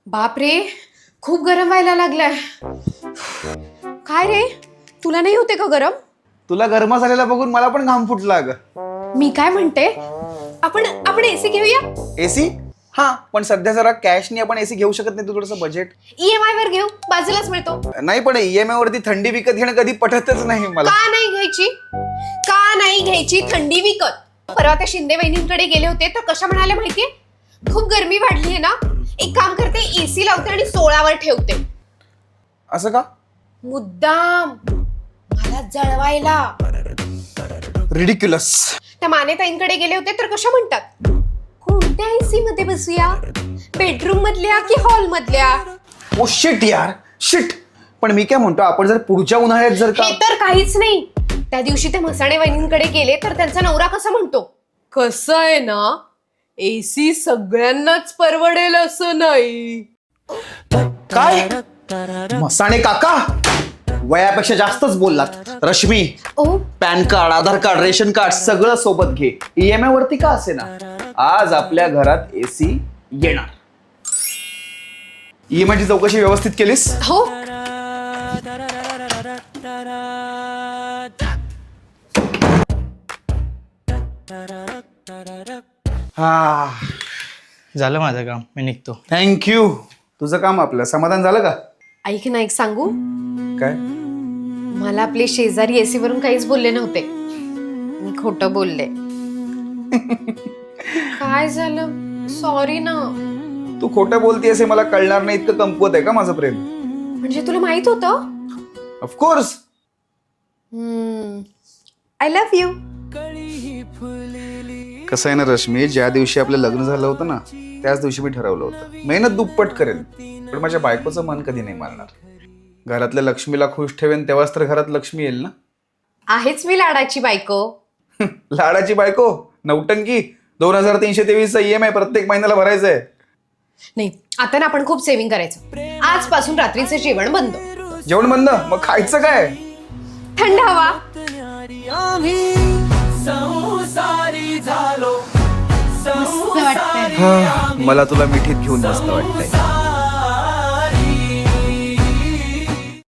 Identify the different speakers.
Speaker 1: बापरे, खूप गरम व्हायला लागलाय. काय रे, तुला नाही होते का गरम?
Speaker 2: तुला गरमा झालेला बघून मला पण घाम फुटला अगं.
Speaker 1: मी काय म्हणते, आपण एसी घेऊया.
Speaker 2: एसी? हा, पण सध्या जरा कॅशनी आपण एसी घेऊ शकत नाही. तू थोडंसं बजेट
Speaker 1: EMI वर घेऊ, बाजूलाच मिळतो.
Speaker 2: नाही, पण EMI वरती थंडी विकत घेणं कधी पटतच नाही मला.
Speaker 1: का नाही घ्यायची? का नाही घ्यायची थंडी विकत? परवा त्या शिंदे वहिनींकडे गेले होते तर कशा म्हणाल्या माहितीये, खूप गरमी वाढली आहे ना, एक काम करते, एसी लावते आणि 16 वर ठेवते.
Speaker 2: असं का?
Speaker 1: मुद्दाम मला जळवायला.
Speaker 2: रिडिक्युलस.
Speaker 1: त्या मानेताईंकडे गेले होते तर कशा म्हणतात, कोणत्या एसी मध्ये बसूया, बेडरूम मधल्या की हॉल मधल्या?
Speaker 2: ओ शिट यार, शिट. पण मी काय म्हणतो, आपण जर पुढच्या उन्हाळ्यात जर का
Speaker 1: हे तर काहीच नाही. त्या दिवशी ते म्हसाणे वहिनींकडे गेले तर त्यांचा नवरा कसा म्हणतो, कसं आहे ना, एसी सगळ्यांनाच परवडेल असं नाही.
Speaker 2: काय मसाणे काका वयापेक्षा जास्तच बोललात. रश्मी,
Speaker 1: ओ
Speaker 2: पॅन कार्ड, आधार कार्ड, रेशन कार्ड सगळं सोबत घे. EMI वरती का असे ना, आज आपल्या घरात एसी येणार. EMI ची चौकशी व्यवस्थित केलीस?
Speaker 1: हो,
Speaker 2: हा,
Speaker 3: झालं माझं काम, मी निघतो.
Speaker 2: थँक्यू. तुझं काम आपलं समाधान झालं का?
Speaker 1: ऐक ना, एक सांगू,
Speaker 2: काय?
Speaker 1: मला आपले शेजारी एसी वरून काहीच बोलले नव्हते. मी खोटं बोलले. काय झालं, सॉरी ना.
Speaker 2: तू खोटं बोलतेस हे मला कळणार नाही इतकं कमकुवत आहे का माझं प्रेम?
Speaker 1: म्हणजे तुला माहित होतं?
Speaker 2: ऑफकोर्स.
Speaker 1: I love you.
Speaker 2: कसं आहे ना रश्मी, ज्या दिवशी आपलं लग्न झालं होतं ना, त्याच दिवशी मी ठरवलं होतं, मेहनत दुप्पट करेन, पण माझ्या बायकोचं मन कधी नाही मारणार. घरातल्या लक्ष्मीला खुश ठेवेन, तेव्हाच तर घरात लक्ष्मी येईल ना.
Speaker 1: आहेच मी लाडाची बायको.
Speaker 2: लाडाची बायको? नौटंकी. 2323 EMI प्रत्येक महिन्याला भरायचं आहे.
Speaker 1: नाही, आता ना आपण खूप सेव्हिंग करायचं. आजपासून रात्रीचं जेवण बंद.
Speaker 2: जेवण बंद? मग खायचं काय?
Speaker 1: थंड हवा.
Speaker 2: मला तुला मिठीत घेऊन मस्त वाटतंय.